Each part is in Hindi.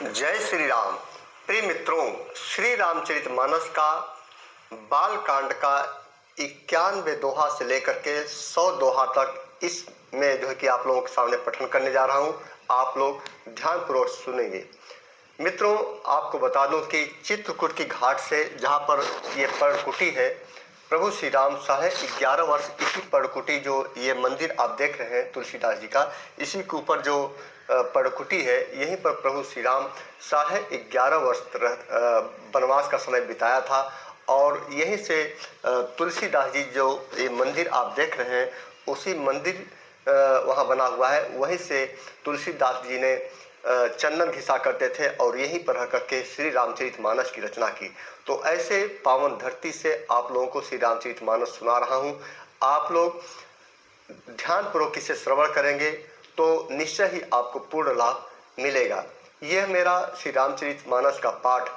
जय श्री राम। प्रिय मित्रों, श्री रामचरितमानस का बाल कांड का 91 दोहा से लेकर के 100 दोहा तक इसमें जो है कि आप लोगों के सामने पठन करने जा रहा हूं। आप लोग ध्यानपूर्वक सुनेंगे। मित्रों, आपको बता दूं कि चित्रकूट की घाट से जहां पर ये पर्णकुटी है, प्रभु श्री राम 11.5 वर्ष इसी पर्णकुटी जो ये मंदिर आप देख रहे हैं तुलसीदास जी का, इसी के ऊपर जो पर्णकुटी है, यहीं पर प्रभु श्री राम 11.5 वर्ष वनवास का समय बिताया था। और यहीं से तुलसीदास जी जो ये मंदिर आप देख रहे हैं, उसी मंदिर वहाँ बना हुआ है। वहीं से तुलसीदास जी ने चंदन घिसा करते थे और यहीं पर रह करके श्री रामचरितमानस की रचना की। तो ऐसे पावन धरती से आप लोगों को श्री रामचरितमानस सुना रहा हूँ। आप लोग ध्यानपूर्वक इसे श्रवण करेंगे तो निश्चय ही आपको पूर्ण लाभ मिलेगा। यह मेरा श्री रामचरितमानस का पाठ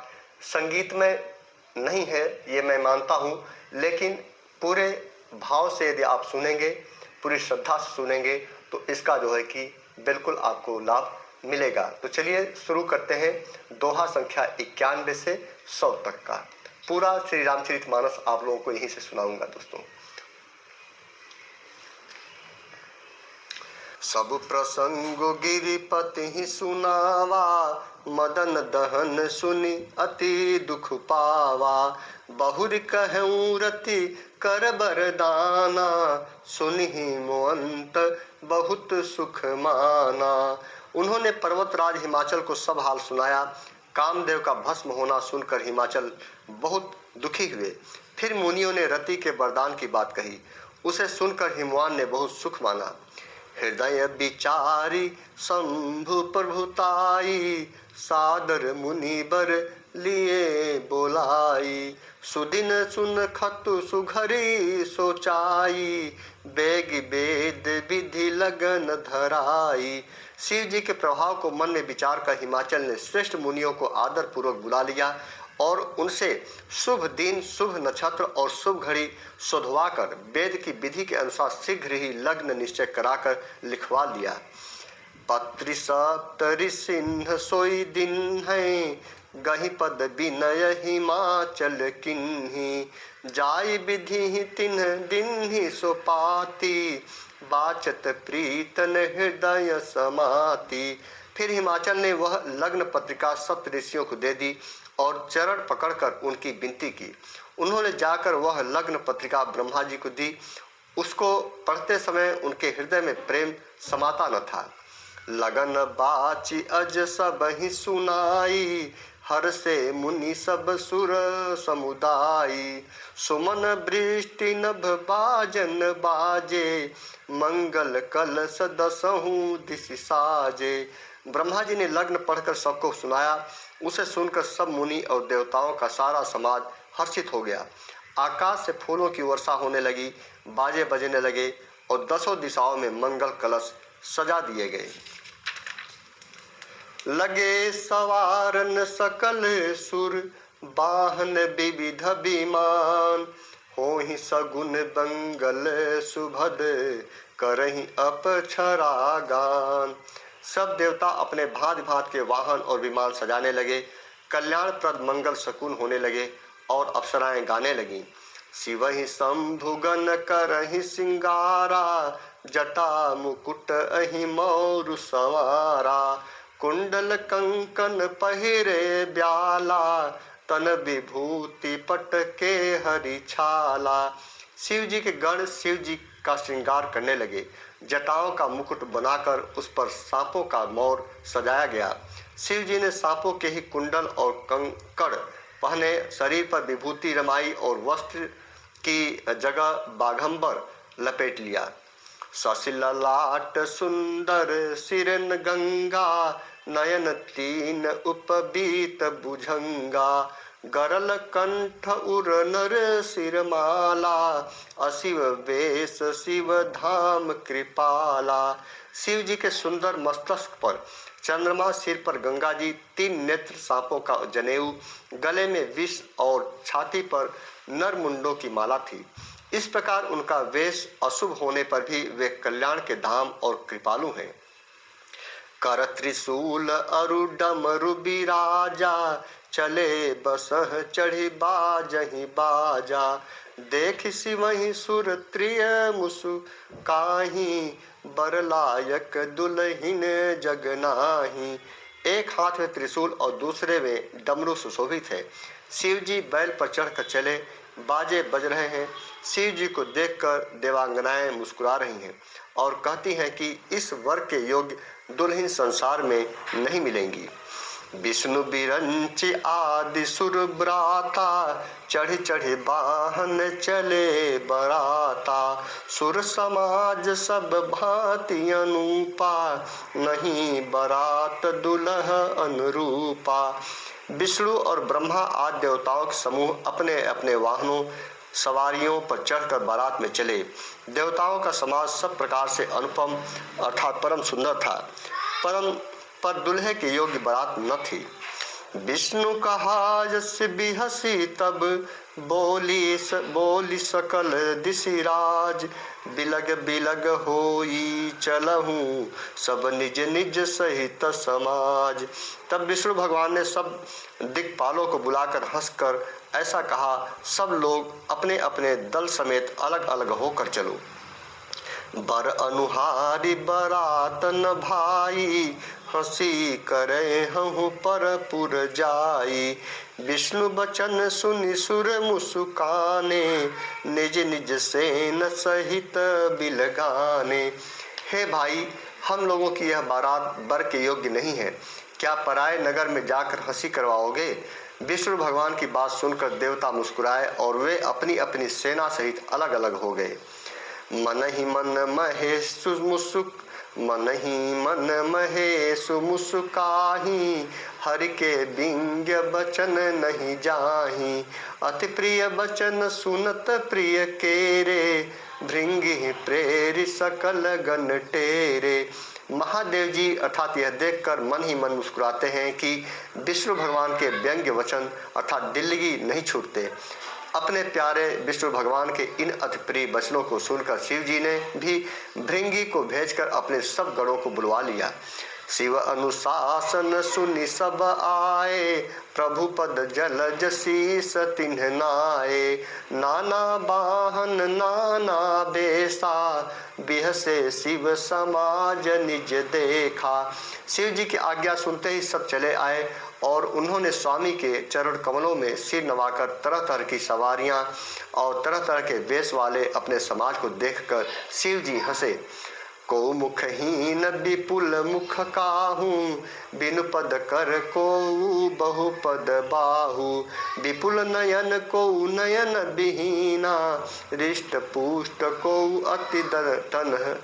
संगीत में नहीं है, ये मैं मानता हूँ, लेकिन पूरे भाव से यदि आप सुनेंगे, पूरी श्रद्धा से सुनेंगे, तो इसका जो है कि बिल्कुल आपको लाभ मिलेगा। तो चलिए शुरू करते हैं। दोहा संख्या 91 से 100 तक का पूरा श्री रामचरितमानस आप लोगों को यहीं से सुनाऊंगा। दोस्तों, सब प्रसंग गिरिपति ही सुनावा, मदन दहन सुनि अति दुख पावा। बहुर कहूँ रति कर बरदाना, सुनि मोअंत बहुत सुख माना। उन्होंने पर्वतराज हिमाचल को सब हाल सुनाया। कामदेव का भस्म होना सुनकर हिमाचल बहुत दुखी हुए। फिर मुनियों ने रति के वरदान की बात कही। उसे सुनकर हिमवान ने बहुत सुख माना। हृदय विचारी शंभु प्रभुताई, सादर मुनि बर लिए बोलाई। सुदिन सुन खतु सुघरी सोचाई, बेग वेद विधि लगन धराई। शिव जी के प्रभाव को मन में विचार कर हिमाचल ने श्रेष्ठ मुनियों को आदर पूर्वक बुला लिया और उनसे शुभ दिन, शुभ नक्षत्र और शुभ घड़ी शोधवा कर वेद की विधि के अनुसार शीघ्र ही लग्न निश्चय कराकर लिखवा दिया। पत्रि सप्तरि सिंह सोई दिन है, गहि पद विनय हिमाचल किन्ही। जाय विधि तिन्ह दिन ही सोपाती, बाचत प्रीतन हृदय समाती। फिर हिमाचल ने वह लग्न पत्रिका सप्त ऋषियों को दे दी और चरण पकड़कर उनकी विनती की। उन्होंने जाकर वह लग्न पत्रिका ब्रह्मा जी को दी। उसको पढ़ते समय उनके हृदय में प्रेम समाता न था। लगन बाची अज सब ही सुनाई, हर से मुनि सब सुर समुदाई। सुमन वृष्टि नभ बाजन बाजे, मंगल कलश दसहूँ दिश साजे। ब्रह्मा जी ने लग्न पढ़कर सबको सुनाया। उसे सुनकर सब मुनि और देवताओं का सारा समाज हर्षित हो गया। आकाश से फूलों की वर्षा होने लगी, बाजे बजने लगे और 10 दिशाओं में मंगल कलश सजा दिए गए। लगे सवारन सकल सुर, बाहन विविध विमान। होहि सगुन बंगल सुभद, करहि अपक्षरा गान। सब देवता अपने भांति भांति के वाहन और विमान सजाने लगे। कल्याणप्रद मंगल शकुन होने लगे और अप्सराएं गाने लगीं। शिव ही शंभुगन करहि सिंगारा, जटा मुकुट अहि मौरु संवारा। कुंडल कंकन पहिरे ब्याला, तन विभूति पटके हरि छाला। शिव जी के गण शिव जी का श्रृंगार करने लगे। जटाओं का मुकुट बनाकर उस पर सांपों का मौर सजाया गया। शिव जी ने सांपों के ही कुंडल और कंकड़ पहने, शरीर पर विभूति रमाई और वस्त्र की जगह बाघंबर लपेट लिया। ससिल लाट सुंदर सिरन गंगा, नयन तीन उपबीत भुजंगा। गरल कंठ उर नर सिरमाला, अशिव वेश शिव धाम कृपाला। शिव जी के सुंदर मस्तक पर चंद्रमा, सिर पर गंगा जी, 3 नेत्र सांपों का जनेऊ, गले में विष और छाती पर नर मुंडों की माला थी। इस प्रकार उनका वेश अशुभ होने पर भी वे कल्याण के धाम और कृपालु हैं। कर त्रिशूल अरु डमरु बिराजा, चले बसह चढ़ी बाजहि बाजा। देख सिवहि सुर त्रिय मुसुकाहि, बर लायक दुल्हिन जग नाही। एक हाथ में त्रिशूल और दूसरे में डमरू सुशोभित है। शिव जी बैल पर चढ़कर चले, बाजे बज रहे हैं। शिव जी को देखकर देवांगनाएं मुस्कुरा रही हैं और कहती हैं कि इस वर के योग्य दुल्हन संसार में नहीं मिलेंगी। विष्णु बिरंच आदि सुर ब्राता, चढ़ चढ़ वाहन चले बराता। सुर समाज सब भांति अनुपा, नहीं बरात दुल्ह अनुरूपा। विष्णु और ब्रह्मा आदि देवताओं के समूह अपने अपने वाहनों सवारियों पर चढ़कर बारात में चले। देवताओं का समाज सब प्रकार से अनुपम अर्थात परम सुंदर था, पर दुल्हे के योग्य बारात न थी। विष्णु कहा जस बिहसी तब, बोली सकल दिशिराज। बिलग बिलग होई चलहूँ, सब निज निज सहित समाज। तब विष्णु भगवान ने सब दिक्पालों को बुलाकर हंसकर ऐसा कहा, सब लोग अपने अपने दल समेत अलग अलग होकर चलो। बर अनुहारी बरात न भाई, हंसी करे हूँ परपुर जाई। विष्णु बचन सुनि सुर मुस्काने, निज निज सेन सहित बिलगाने। हे भाई, हम लोगों की यह बारात बर के योग्य नहीं है, क्या पराये नगर में जाकर हंसी करवाओगे? विष्णु भगवान की बात सुनकर देवता मुस्कुराए और वे अपनी अपनी सेना सहित अलग अलग हो गए। मन ही मन महेशु मुस्काहि, हरि के बिंग्य बचन नहीं जाहि। अति प्रिय बचन सुनत प्रिय केरे, भृंगी प्रेरि सकल गण टेरे। महादेव जी अर्थात यह देखकर मन ही मन मुस्कुराते हैं कि विष्णु भगवान के व्यंग्य वचन अर्थात दिल्लगी नहीं छूटते। अपने प्यारे विष्णु भगवान के इन अति प्रिय वचनों को सुनकर शिव जी ने भी भृंगी को भेजकर अपने सब गणों को बुलवा लिया। शिव अनुशासन सुनि सब आए, प्रभु पद जलज शीस तिन्ह नाए। नाना वाहन नाना बेसा, बिहसे शिव समाज निज देखा। शिव जी की आज्ञा सुनते ही सब चले आए और उन्होंने स्वामी के चरण कमलों में सिर नवाकर तरह तरह की सवारियां और तरह तरह के वेश वाले अपने समाज को देखकर शिव जी हंसे। को मुखहीन विपुल मुख काहू, बिनु पद कर को बहुपद बाहु। विपुल नयन को नयन विहीना, रिष्ट पुष्ट को अति तन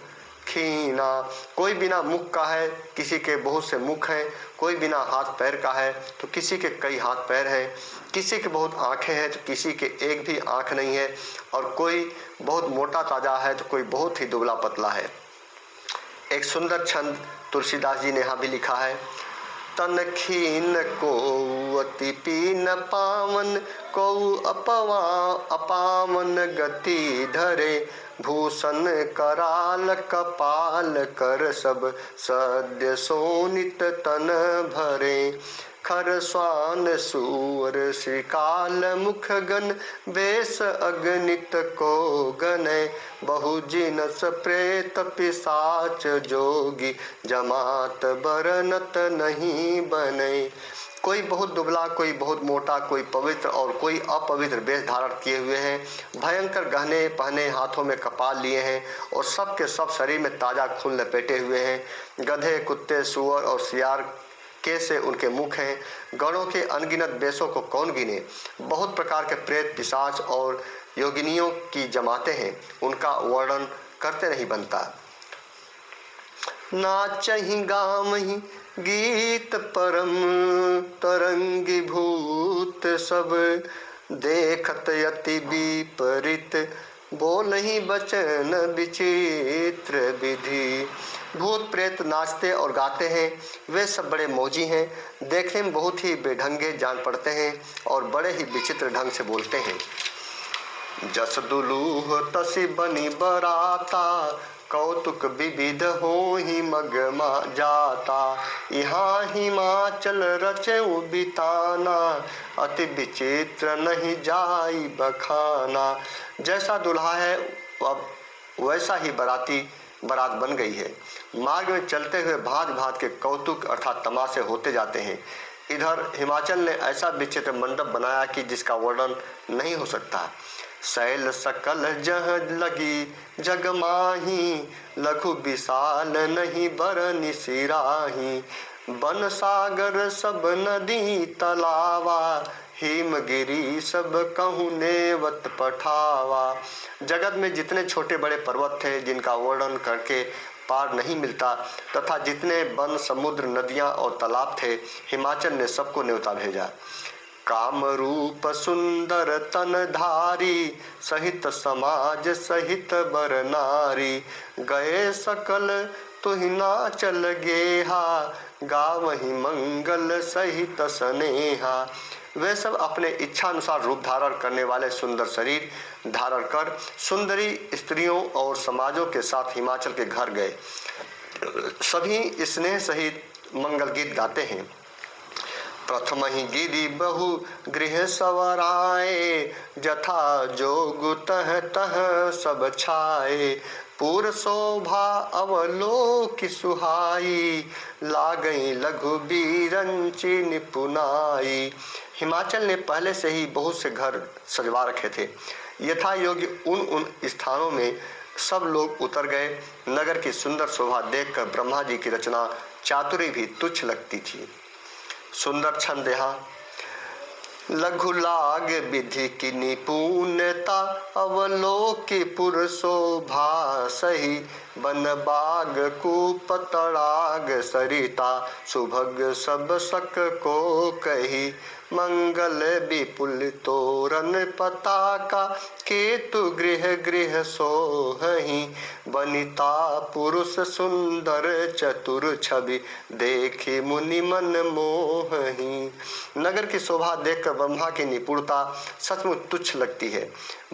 खीना। कोई बिना मुख का है, किसी के बहुत से मुख हैं। कोई बिना हाथ पैर का है तो किसी के कई हाथ पैर हैं। किसी के बहुत आंखें हैं तो किसी के एक भी आंख नहीं है। और कोई बहुत मोटा ताजा है तो कोई बहुत ही दुबला पतला है। एक सुंदर छंद तुलसीदास जी ने यहाँ भी लिखा है। तन खीन को अति पीन पावन, को अपावन गति धरे। भूषण कराल कपाल कर, सब सद्य सोनित तन भरे। खर स्वान सूर श्रीकाल मुख गण, बेस अगणित को गणे। बहु जिनस प्रेत पिशाच जोगी, जमात बरनत नहीं बने। कोई बहुत दुबला, कोई बहुत मोटा, कोई पवित्र और कोई अपवित्र वेश धारण किए हुए हैं। भयंकर गहने पहने, हाथों में कपाल लिए हैं और सब के सब शरीर में ताजा खून लपेटे हुए हैं। गधे, कुत्ते, सुअर और सियार कैसे उनके मुख हैं। गणों के अनगिनत वेशों को कौन गिने। बहुत प्रकार के प्रेत, पिशाच और योगिनियों की जमातें हैं, उनका वर्णन करते नहीं बनता। नाचहि गामहि गीत परम, तरंगी भूत सब। देखत यति विपरीत, बोलहि बचन विचित्र विधि। भूत प्रेत नाचते और गाते हैं, वे सब बड़े मौजी हैं। देखने में बहुत ही बेढंगे जान पड़ते हैं और बड़े ही विचित्र ढंग से बोलते हैं। जस दुलूह तसी बनी बराता, कौतुक विविध हो ही मगमा जाता। यहाँ हिमाचल रचऊ बिताना, अति विचित्र नहीं जाई बखाना। जैसा दुल्हा है अब वैसा ही बारात बन गई है। मार्ग में चलते हुए भांत भांत के कौतुक अर्थात तमाशे होते जाते हैं। इधर हिमाचल ने ऐसा विचित्र मंडप बनाया कि जिसका वर्णन नहीं हो सकता। शैल सकल जह लगी जग माही, लघु विशाल नहीं बरनि सिराही। बन सागर सब नदी तलावा, हिमगिरी सब कहूँ नेवत पठावा। जगत में जितने छोटे बड़े पर्वत थे जिनका वर्णन करके पार नहीं मिलता, तथा जितने वन समुद्र नदियाँ और तालाब थे, हिमाचल ने सबको न्योता भेजा। काम रूप सुंदर तन धारी, सहित समाज सहित बर नारी। गए सकल तुहि नाचल गेहा, गावहि मंगल सहित स्नेहा। वे सब अपने इच्छा अनुसार रूप धारण करने वाले सुंदर शरीर धारण कर सुंदरी स्त्रियों और समाजों के साथ हिमाचल के घर गए। सभी स्नेह सहित मंगल गीत गाते हैं। प्रथम ही गिरी बहु गृह सवराए, जथा जोग तह तह सब छाए। पूर शोभा अवलोक सुहाई, लागई लघु बीरंची निपुनाई। हिमाचल ने पहले से ही बहुत से घर सजवा रखे थे। यथा योग्य उन स्थानों में सब लोग उतर गए। नगर की सुंदर शोभा देखकर ब्रह्मा जी की रचना चातुरी भी तुच्छ लगती थी। सुंदर छंद यहाँ। लघु लाग विधि की निपुणता, अवलोकी पुर शोभा सही। बन बाग कूप तड़ाग सरिता, सुभग सब सक को कही। मंगल विपुल तोरण पताका, केतु गृह गृह सोहही। बनिता पुरुष सुंदर चतुर छवि, देखी मुनि मन मोहही। नगर की शोभा देखकर ब्रह्मा की निपुणता सचमुच तुच्छ लगती है।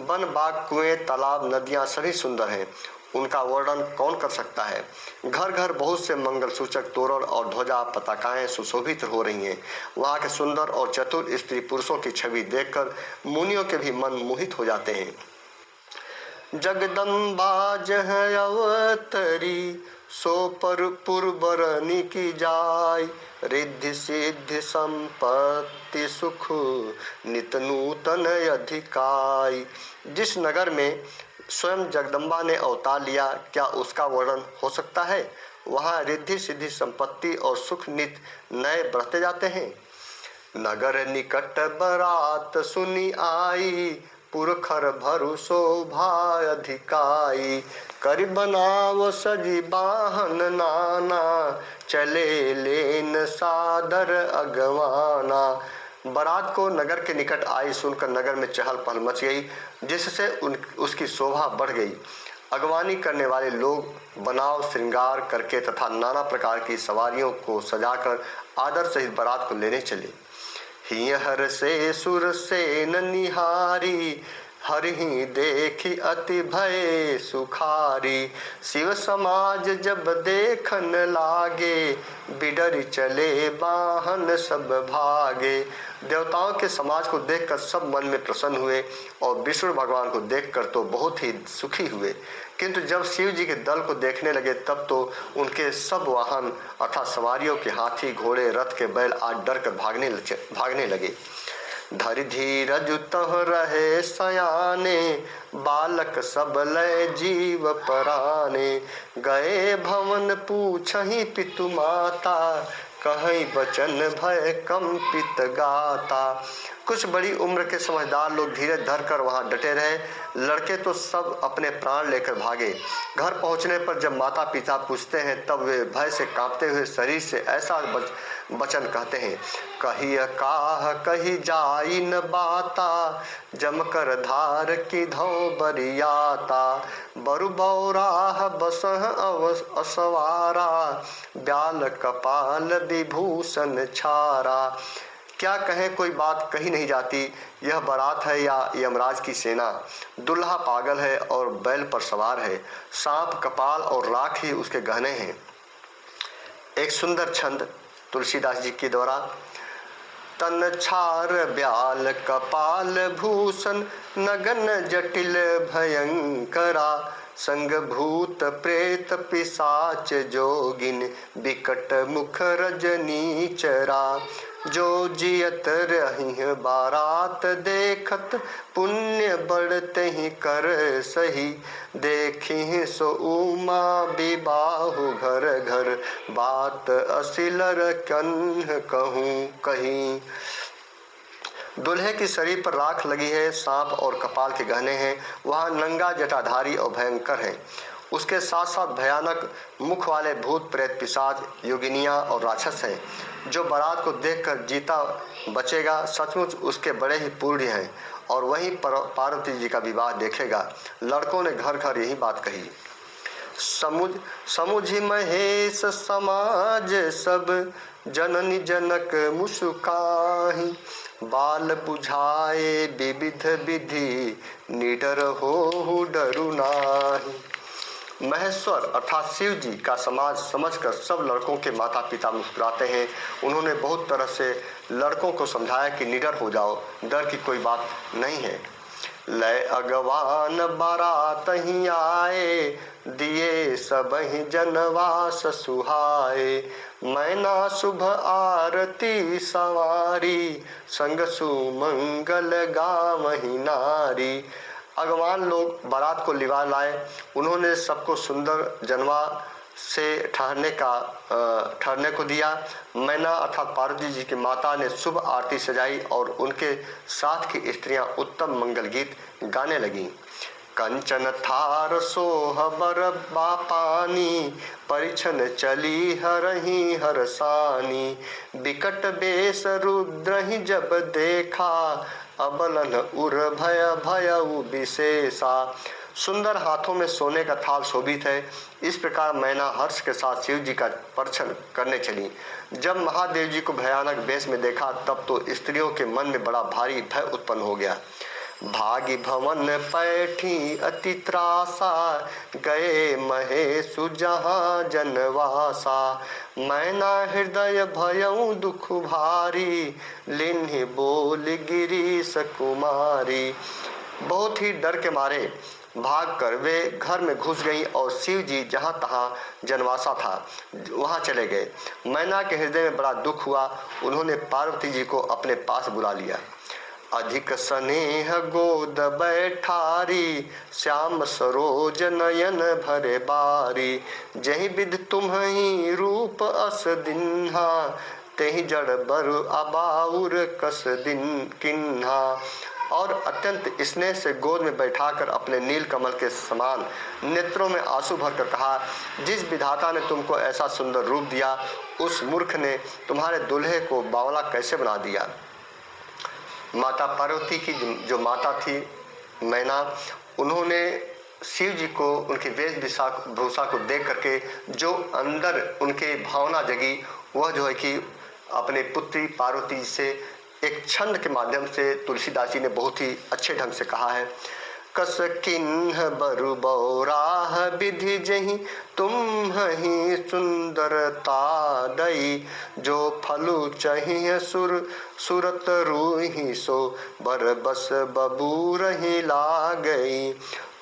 वन बाग कुएं तालाब नदियां सभी सुंदर हैं, उनका वर्णन कौन कर सकता है। घर घर बहुत से मंगल सूचक तोरण और ध्वजा पताकाएं सुशोभित हो रही हैं। वहाँ के सुंदर और चतुर स्त्री पुरुषों की छवि देखकर मुनियों के भी मन मोहित हो जाते हैं। जगदम्बा जह अवतरी, सो पर पुरबरनी की जाय। रिद्धि सिद्धि संपत्ति सुख, नित नूतन अधिकाय। जिस नगर में स्वयं जगदम्बा ने अवतार लिया, क्या उसका वर्णन हो सकता है। वहाँ रिद्धि सिद्धि संपत्ति और सुख नित नए बढ़ते जाते हैं। नगर निकट बरात सुनी आई, पुरखर भरु शोभा अधिकाई। कर बनाव सजी बाहन नाना, चले लेन सादर अगवाना। बारात को नगर के निकट आई सुनकर नगर में चहल पहल मच गई, जिससे उसकी शोभा बढ़ गई। अगवानी करने वाले लोग बनाव श्रृंगार करके तथा नाना प्रकार की सवारियों को सजाकर आदर सहित बारात को लेने चले। हियहर से सुर से निहारी, हरिहि देखी अति भय सुखारी। शिव समाज जब देखन लागे, बिडर चले बाहन सब भागे। देवताओं के समाज को देखकर सब मन में प्रसन्न हुए और विष्णु भगवान को देखकर तो बहुत ही सुखी हुए, किंतु जब शिव जी के दल को देखने लगे तब तो उनके सब वाहन अर्थात सवारियों के हाथी घोड़े रथ के बैल आज डर कर भागने लगे। धरि धीरज तह रहे सयाने, बालक सब लय जीव पराने। गए भवन पूछहि पितु माता, कहीं बचन भय कंपित गाता। कुछ बड़ी उम्र के समझदार लोग धीरज धर कर वहाँ डटे रहे। लड़के तो सब अपने प्राण लेकर भागे। घर पहुँचने पर जब माता पिता पूछते हैं तब वे भय से कांपते हुए शरीर से ऐसा वचन कहते हैं। कही काह कही जाई न बाता, जमकर धार की धौ बरियाता। बरु बौराह बसह असवारा, ब्याल कपाल विभूषण छारा। क्या कहें, कोई बात कही नहीं जाती। यह बारात है या यमराज की सेना। दुल्हा पागल है और बैल पर सवार है। सांप, कपाल और राख ही उसके गहने हैं। एक सुंदर छंद तुलसीदास जी के द्वारा। तन छार ब्याल कपाल भूषण नगन जटिल भयंकरा। संग भूत प्रेत पिशाच जोगिन बिकट मुख रजनी चरा। जो जियत रही बारात देखत पुण्य बढ़ते ही कर सही। देखी सो उमा विबाहु घर घर बात असिलर कन्ह कहूँ कहीं। दुल्हे की शरीर पर राख लगी है, सांप और कपाल के गहने हैं। वह नंगा जटाधारी और भयंकर है। उसके साथ साथ भयानक मुख वाले भूत प्रेत पिशाच योगिनियाँ और राक्षस हैं। जो बारात को देखकर जीता बचेगा सचमुच उसके बड़े ही पुण्य हैं और वहीं पार्वती जी का विवाह देखेगा। लड़कों ने घर घर यही बात कही। समुझि महेश समाज सब जननी जनक मुस्काहि। बाल बुझाए विविध विधि निडर हो डरु नाही। महेश्वर अर्थात शिव जी का समाज समझकर सब लड़कों के माता पिता मुस्कुराते हैं। उन्होंने बहुत तरह से लड़कों को समझाया कि निडर हो जाओ, डर की कोई बात नहीं है। लय अगवान बारात ही आए दिए सबहि जनवास सुहाए। मैना शुभ आरती सवारी संग सुमंगल गावहि नारी। अगवान लोग बारात को लिवा लाए। उन्होंने सबको सुंदर जनवा से ठहरने को दिया। मैना अर्थात पार्वती जी की माता ने शुभ आरती सजाई और उनके साथ की स्त्रियां उत्तम मंगल गीत गाने लगीं। कंचन थार सोह बर बापानी परिछन चली हरही हरसानी। बिकट बेस रुद्र ही जब देखा अबलन उर भय भयउ विशेषा। सुंदर हाथों में सोने का थाल शोभित है। इस प्रकार मैना हर्ष के साथ शिव जी का परिछन करने चली। जब महादेव जी को भयानक वेश में देखा तब तो स्त्रियों के मन में बड़ा भारी भय उत्पन्न हो गया। भागी भवन पैठी अति त्रासा गए महेशु जहाँ जनवासा। मैना हृदय भयउ दुख भारी लिन्हि बोल गिरीश कुमारी। बहुत ही डर के मारे भागकर वे घर में घुस गईं और शिव जी जहाँ तहाँ जनवासा था वहाँ चले गए। मैना के हृदय में बड़ा दुख हुआ। उन्होंने पार्वती जी को अपने पास बुला लिया। अधिक स्नेह गोद बैठारी श्याम सरोज नयन भरे बारी। जही विध तुम्हि रूप अस दिन्हा तेहि जड़ बर अबाउर कस दिन किन्हा। और अत्यंत स्नेह से गोद में बैठाकर अपने नील कमल के समान नेत्रों में आंसू भरकर कहा, जिस विधाता ने तुमको ऐसा सुंदर रूप दिया उस मूर्ख ने तुम्हारे दूल्हे को बावला कैसे बना दिया। माता पार्वती की जो माता थी मैना, उन्होंने शिव जी को उनकी वेशभूषा को देख करके जो अंदर उनके भावना जगी वह जो है कि अपने पुत्री पार्वती से एक छंद के माध्यम से तुलसीदास जी ने बहुत ही अच्छे ढंग से कहा है। कस किन्ह बरु बौराह विधि जही तुम ही सुंदरता दई। जो फलु चाहिए सुरत रूही सो बर बस बबूर ही ला गई।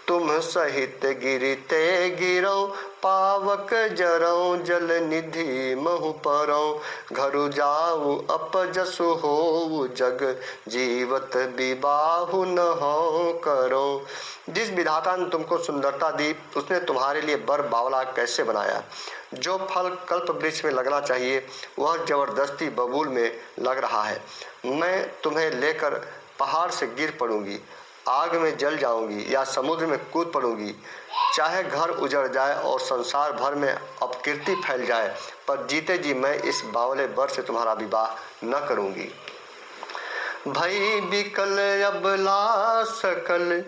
तुम सहित गिरते गिरो पावक जरौ जल निधि महु परौ। घरु जाऊ अपजसु हो जग जीवत विबाहु न हो करो। जिस विधाता ने तुमको सुंदरता दी उसने तुम्हारे लिए बर बावला कैसे बनाया। जो फल कल्प वृक्ष में लगना चाहिए वह जबरदस्ती बबूल में लग रहा है। मैं तुम्हें लेकर पहाड़ से गिर पड़ूंगी, आग में जल जाऊंगी या समुद्र में कूद पड़ूंगी। चाहे घर उजड़ जाए और संसार भर में अपकीर्ति फैल जाए पर जीते जी मैं इस बावले बर से तुम्हारा विवाह न करूंगी। भई बिकल अबला सकल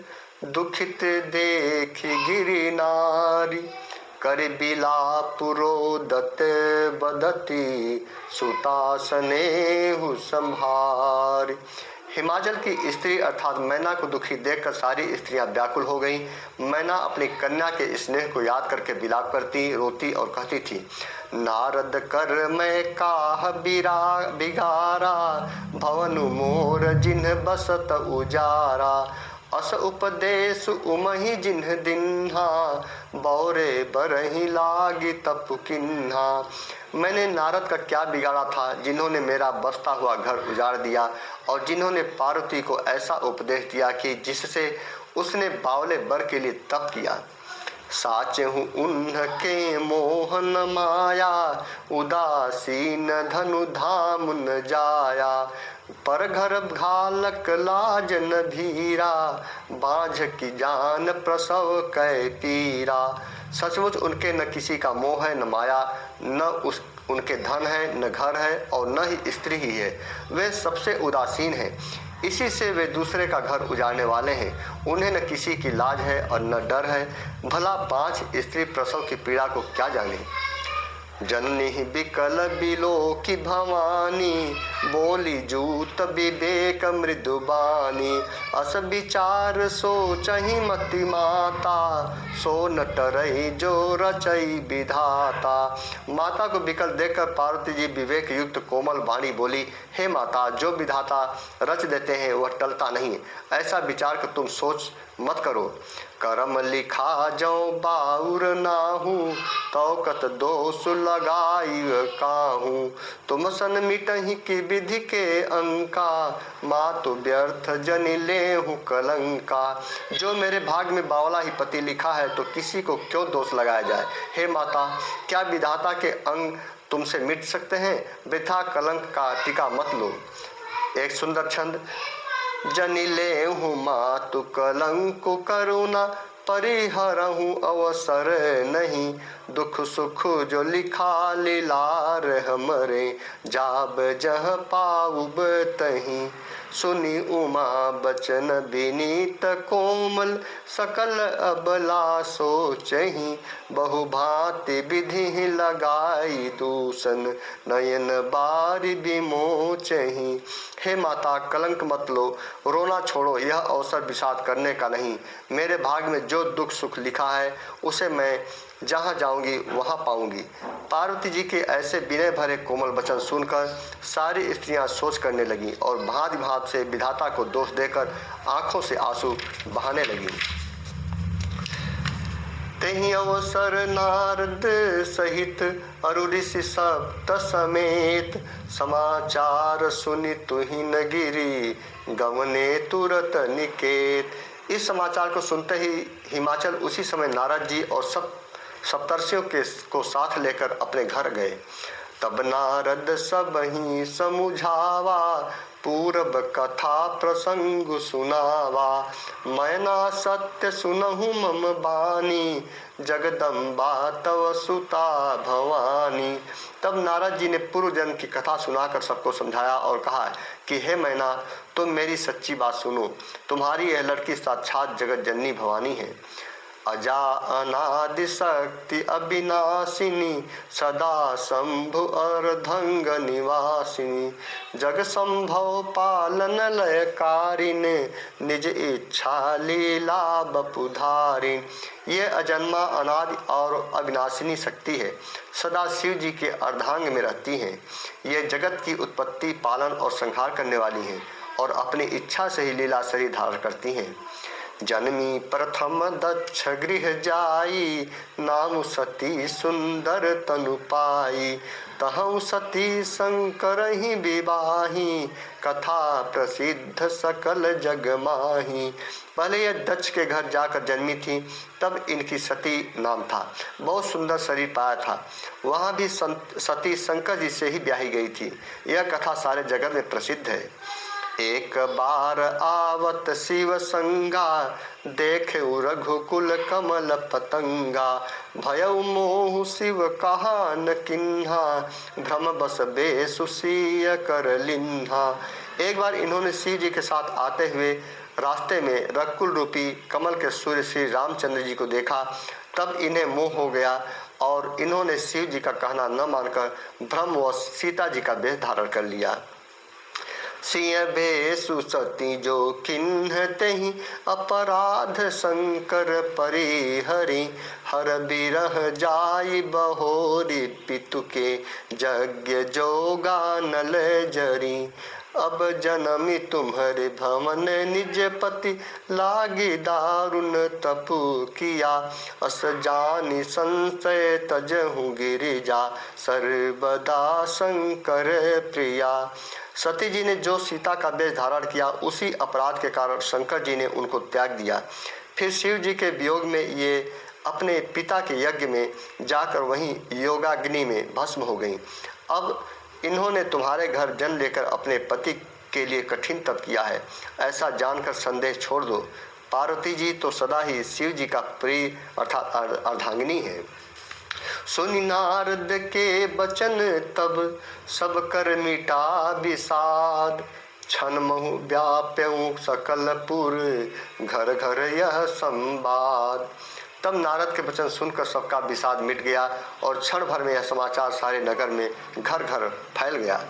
दुखित देखी गिरी नारी। कर बिलाप रोदत बदती सुतासने हु संभार। हिमाचल की स्त्री अर्थात मैना को दुखी देखकर सारी स्त्रियां व्याकुल हो गईं। मैना अपनी कन्या के स्नेह को याद करके विलाप करती, रोती और कहती थी, नारद कर मैं काह बिगारा, भवनु मोर जिन्ह बसत उजारा। अस उपदेश उमहि जिन्ह दिन्हा, बौरे बरहि लागी तप किन्हा। मैंने नारद का क्या बिगाड़ा था जिन्होंने मेरा बसता हुआ घर उजाड़ दिया और जिन्होंने पार्वती को ऐसा उपदेश दिया कि जिससे उसने बावले बर के लिए तप किया। साचे हूँ उनके मोहन माया, उदासीन धनु धाम न जाया। पर घर घालक लाज न भीरा, बाझ की जान प्रसव कै पीरा। सचमुच उनके न किसी का मोह है, न माया, न उनके धन है, न घर है और न ही स्त्री ही है। वे सबसे उदासीन हैं, इसी से वे दूसरे का घर उजाड़ने वाले हैं। उन्हें न किसी की लाज है और न डर है। भला 5 स्त्री प्रसव की पीड़ा को क्या जाने। जननी बिकल बिलो की भवानी, बोली जूत विवेक मृदुबानी। अस विचार सोचहि मति माता, सो न टरई जो रचई विधाता। माता को बिकल देखकर पार्वती जी विवेक युक्त कोमल वाणी बोली, हे माता, जो विधाता रच देते हैं वह टलता नहीं। ऐसा विचार कर तुम सोच मत करो। करम लिखा जो बाउर नाहू, तौकत दोष लगाई काहू। तुम सन मिटहि की विधि के अंका, मातु व्यर्थ जन लेहु कलंका। जो मेरे भाग में बावला ही पति लिखा है तो किसी को क्यों दोष लगाया जाए। हे माता, क्या विधाता के अंग तुमसे मिट सकते हैं। वृथा कलंक का टीका मत लो। एक सुंदर छंद। जनिले हूँ मातु कलंक करुणा, परिहरहूँ अवसर नहीं। दुख सुख जो लिखा लीलार हमरे, जाब जह पाउब तहीं। सुनी उमा बचन विनीत कोमल, सकल अबला सोचहि। बहु भांति विधि लगाई दूषण, नयन बारी विमोचहि। हे माता, कलंक मत लो, रोना छोड़ो, यह अवसर विषाद करने का नहीं। मेरे भाग में जो दुख सुख लिखा है उसे मैं जहाँ जाऊंगी वहाँ पाऊंगी। पार्वती जी के ऐसे विनय भरे कोमल वचन सुनकर सारी स्त्रियां सोच करने लगीं और भांति भांति से विधाता को दोष देकर आंखों से आंसू बहाने लगीं। तेहि अवसर नारद सहित अरु ऋषि सप्त समेत, समाचार सुनि तुहि न गिरी, गवने तुरत निकेत। इस समाचार को सुनते ही हिमाचल उसी समय नारद जी और सप्तर्षियों को साथ लेकर अपने घर गए। तब नारद सबहि समुझावा, पूरब कथा प्रसंग सुनावा। मैना सत्य सुनहु मम बानी, जगदम्बा तव सुता भवानी। तब नारद जी ने पूर्व जन्म की कथा सुनाकर सबको समझाया और कहा कि हे मैना, तुम मेरी सच्ची बात सुनो। तुम्हारी यह लड़की साक्षात जगत जननी भवानी है। अजा अनादि शक्ति अविनाशिनी, सदा शंभु अर्धंग निवासिनी। जग संभव पालन लयकारिने, निज इच्छा लीला बपुधारिन। ये अजन्मा अनादि और अविनाशिनी शक्ति है, सदा शिव जी के अर्धांग में रहती हैं। ये जगत की उत्पत्ति, पालन और संहार करने वाली हैं और अपनी इच्छा से ही लीला शरीर धारण करती हैं। जन्मी प्रथम दक्ष गृह जाई, नाम सती सुंदर तनु पाई। तहु सती शंकर ही विवाही, कथा प्रसिद्ध सकल जग माही। पहले यह दक्ष के घर जाकर जन्मी थी, तब इनकी सती नाम था। बहुत सुंदर शरीर पाया था। वहाँ भी सती शंकर जी से ही ब्याही गई थी। यह कथा सारे जगत में प्रसिद्ध है। एक बार आवत शिव संगा, देखे रघुकुल कमल पतंगा। भयउ मोह शिव कहा न किन्हा, भ्रम बस बेसु सिय कर लिन्हा। एक बार इन्होंने शिव जी के साथ आते हुए रास्ते में रघुकुल रूपी कमल के सूर्य श्री रामचंद्र जी को देखा। तब इन्हें मोह हो गया और इन्होंने शिव जी का कहना न मानकर ब्रह्मवश सीता जी का वेश धारण कर लिया। सिंह बेसु सती जो किन्हते अपराध शंकर परिहरि, हर बिरह जाई बहोरी पितु के यज्ञ जोगा नल जरी। अब जनमी तुम्हारे भवन निज पति, लागी दारुण तपु किया। अस जानी संशय तजहु गिरिजा, सर्वदा शंकर प्रिया। सती जी ने जो सीता का वेश धारण किया, उसी अपराध के कारण शंकर जी ने उनको त्याग दिया। फिर शिव जी के वियोग में ये अपने पिता के यज्ञ में जाकर वहीं योगाग्नि में भस्म हो गईं। अब इन्होंने तुम्हारे घर जन्म लेकर अपने पति के लिए कठिन तप किया है, ऐसा जानकर संदेह छोड़ दो। पार्वती जी तो सदा ही शिव जी का प्रिय अर्थात अर्धांगिनी है। सुनि नारद के बचन तब, सब कर मिटा विषाद। क्षण महु व्याप्यऊ सकलपुर, घर घर यह संवाद। तब नारद के वचन सुनकर सबका विषाद मिट गया और क्षण भर में यह समाचार सारे नगर में घर घर फैल गया।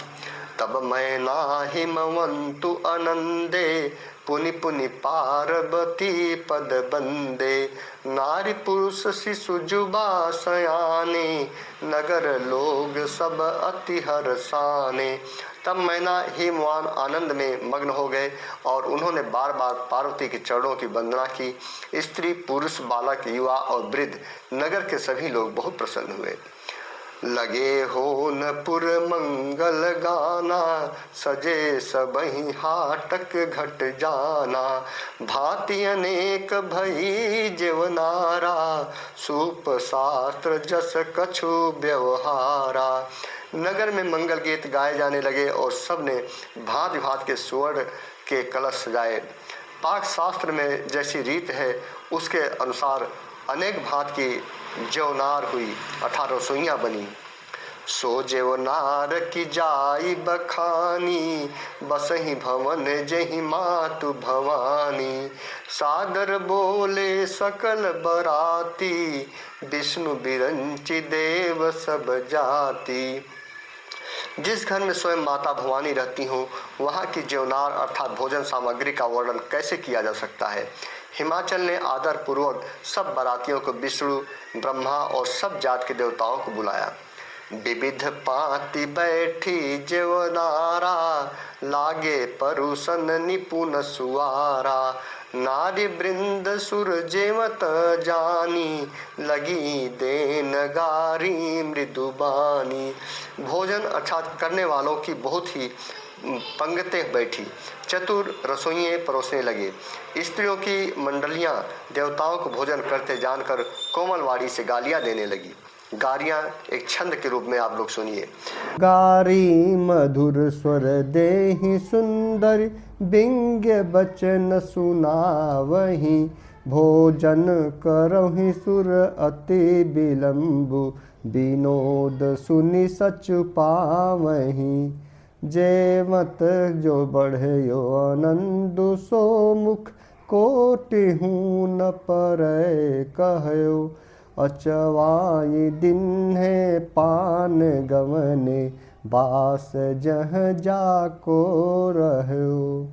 तब मैं ना हिमवंतु आनंदे, पुनि पुनि पार्वती पद बंदे। नारी पुरुष शिशु जुबा सयाने, नगर लोग सब अति हर्षाने। तब मैना हिमवान आनंद में मग्न हो गए और उन्होंने बार बार पार्वती के चरणों की वंदना की। स्त्री पुरुष बालक युवा और वृद्ध नगर के सभी लोग बहुत प्रसन्न हुए। लगे होनपुर मंगल गाना, सजे सबहि हाटक घट जाना। भांति अनेक भई जेवनारा, सूप शास्त्र जस कछु व्यवहारा। नगर में मंगल गीत गाए जाने लगे और सब ने भांति भांति के स्वर्ण के कलश सजाए। पाक शास्त्र में जैसी रीत है उसके अनुसार अनेक भांति की जौनार हुई अर्थात रसोइयाँ बनी। सो जेवनार की जाई बखानी, बसहि भवन जहि मातु भवानी। सादर बोले सकल बराती, विष्णु बिरंचि देव सब जाति। जिस घर में स्वयं माता भवानी रहती हो, वहाँ की जेवनार अर्थात भोजन सामग्री का वर्णन कैसे किया जा सकता है। हिमाचल ने आदर पूर्वक सब बारातियों को विष्णु, ब्रह्मा और सब जात के देवताओं को बुलाया। विविध पाति बैठी जेवनारा, लागे परुसन निपुण सुवारा। नारी वृंद सुर जेवत जानी, लगी देन गारी मृदुबानी। भोजन अर्थात करने वालों की बहुत ही पंक्तियाँ बैठी, चतुर रसोइये परोसने लगे। स्त्रियों की मंडलियाँ देवताओं को भोजन करते जानकर कोमल वाणी से गालियाँ देने लगी। गारियाँ एक छंद के रूप में आप लोग सुनिए। गारी मधुर स्वर देहि सुंदर, बिंग्य बचन सुनावहि। भोजन करहि सुर अति विलंबु, विनोद सुनि सचु पावहि। जेमत जो बढ़यो आनंदु, सो मुख कोटि हूँ न परय कहयो। अचवाई दिन है पान गवने, बास जह जाको रहो।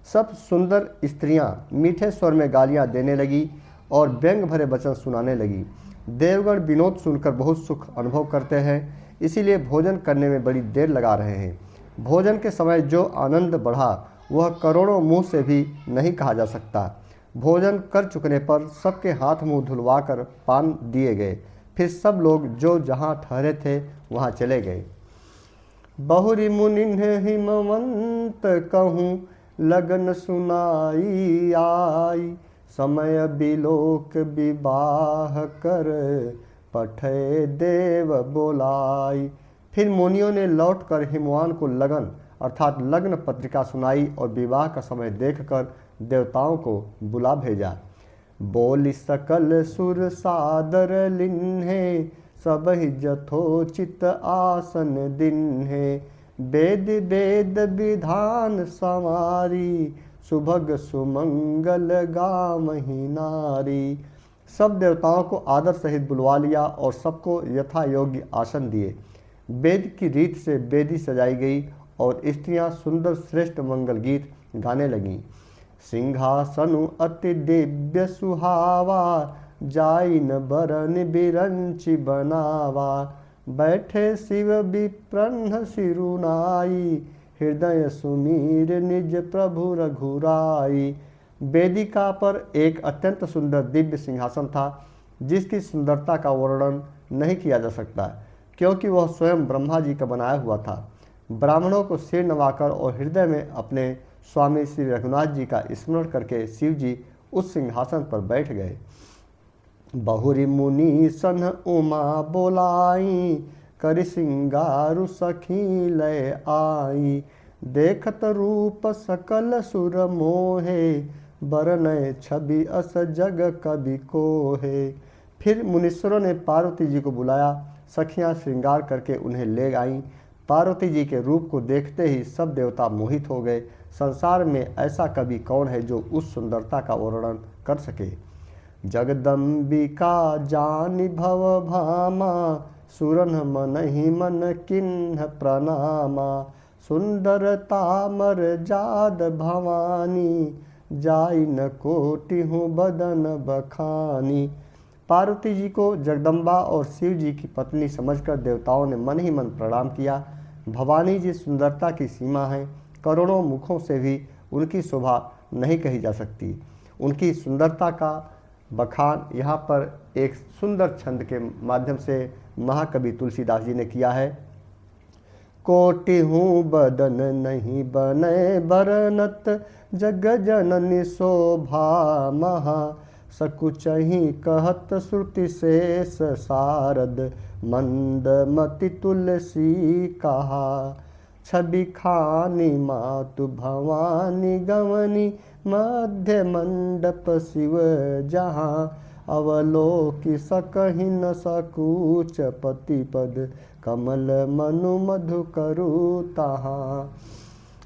सब सुंदर स्त्रियां मीठे स्वर में गालियां देने लगी और व्यंग भरे वचन सुनाने लगी। देवगण विनोद सुनकर बहुत सुख अनुभव करते हैं, इसीलिए भोजन करने में बड़ी देर लगा रहे हैं। भोजन के समय जो आनंद बढ़ा वह करोड़ों मुँह से भी नहीं कहा जा सकता। भोजन कर चुकने पर सबके हाथ मुंह धुलवाकर पान दिए गए। फिर सब लोग जो जहाँ ठहरे थे वहाँ चले गए। बहुरी मुनिन्ह हिमवंत कहूँ, लगन सुनाई आई। समय बिलोक विवाह कर, पठे देव बोलाई। फिर मुनियों ने लौटकर हिमवान को लगन अर्थात लग्न पत्रिका सुनाई और विवाह का समय देखकर देवताओं को बुला भेजा। बोली सकल सुर सादर लिन्हे, सबहि जथोचित आसन दिन्हे। वेद वेद विधान संवारी, सुभग सुमंगल गामहि नारी। सब देवताओं को आदर सहित बुलवा लिया और सबको यथा योग्य आसन दिए। वेद की रीत से वेदी सजाई गई और स्त्रियां सुंदर श्रेष्ठ मंगल गीत गाने लगीं। सिंहासनु अति दिव्य सुहावा, जाइन बरन बिरंचि बनावा। बैठे शिव विप्रन्न सिरुनाई, हृदय सुमीर निज प्रभु रघुराई। वेदिका पर एक अत्यंत सुंदर दिव्य सिंहासन था, जिसकी सुंदरता का वर्णन नहीं किया जा सकता, क्योंकि वह स्वयं ब्रह्मा जी का बनाया हुआ था। ब्राह्मणों को सिर नवाकर और हृदय में अपने स्वामी श्री रघुनाथ जी का स्मरण करके शिव जी उस सिंहासन पर बैठ गए। बहुरी मुनि सन उमा बोलाई, करि सिंगारु सखी लय आई। देखत रूप सकल सुर मोहे, बरनय छवि अस जग कवि कोहे। फिर मुनीश्वरों ने पार्वती जी को बुलाया। सखियां श्रृंगार करके उन्हें ले आईं। पार्वती जी के रूप को देखते ही सब देवता मोहित हो गए। संसार में ऐसा कवि कौन है जो उस सुंदरता का वर्णन कर सके। जगदम्बिका जानि भव भामा, सुरन मनहि मन किन्ह प्रणामा। सुंदरता मर जाद भवानी, जाई न कोटि हूँ बदन बखानी। पार्वती जी को जगदम्बा और शिव जी की पत्नी समझकर देवताओं ने मन ही मन प्रणाम किया। भवानी जी सुंदरता की सीमा है, करोड़ों मुखों से भी उनकी शोभा नहीं कही जा सकती। उनकी सुंदरता का बखान यहाँ पर एक सुंदर छंद के माध्यम से महाकवि तुलसीदास जी ने किया है। कोटि हूँ बदन नहीं बने बरनत, जग जननी शोभा महा। सकुचहि कहत श्रुति शेष सारद, मंद मति तुलसी कहा। छवि खानी मातु भवानी गवनी, मध्य मंडप शिव जहाँ। अवलोकि सकहि न सकूच पति पद, कमल मनु मधु करु तहाँ।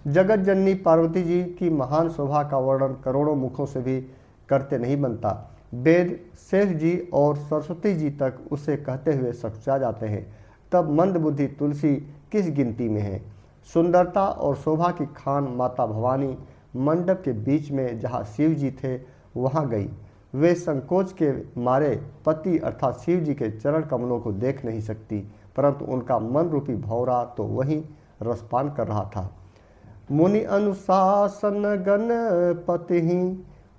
जगत जननी पार्वती जी की महान शोभा का वर्णन करोड़ों मुखों से भी करते नहीं बनता। वेद शेष जी और सरस्वती जी तक उसे कहते हुए सकुचा जाते हैं, तब मंद बुद्धि तुलसी किस गिनती में है। सुंदरता और शोभा की खान माता भवानी मंडप के बीच में जहाँ शिव जी थे वहाँ गई। वे संकोच के मारे पति अर्थात शिव जी के चरण कमलों को देख नहीं सकती, परंतु उनका मन रूपी भौरा तो वहीं रसपान कर रहा था। मुनि अनुशासन गणपति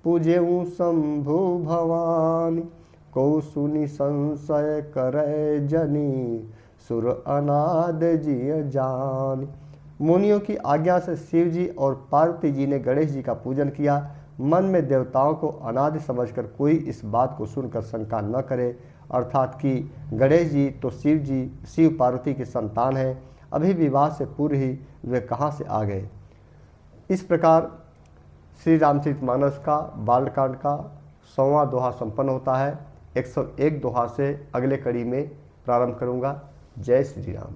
पूजेऊ शंभु भवानी, को सुनि संशय करे जनी, सुर अनाद जिय जान। मुनियों की आज्ञा से शिव जी और पार्वती जी ने गणेश जी का पूजन किया। मन में देवताओं को अनादि समझकर कोई इस बात को सुनकर शंका न करे, अर्थात कि गणेश जी तो शिव पार्वती के संतान हैं, अभी विवाह से पूर्व ही वे कहाँ से आ गए। इस प्रकार श्री रामचरितमानस का बालकांड का 100वां दोहा संपन्न होता है। 101 दोहा से अगले कड़ी में प्रारंभ करूँगा। जय श्री राम।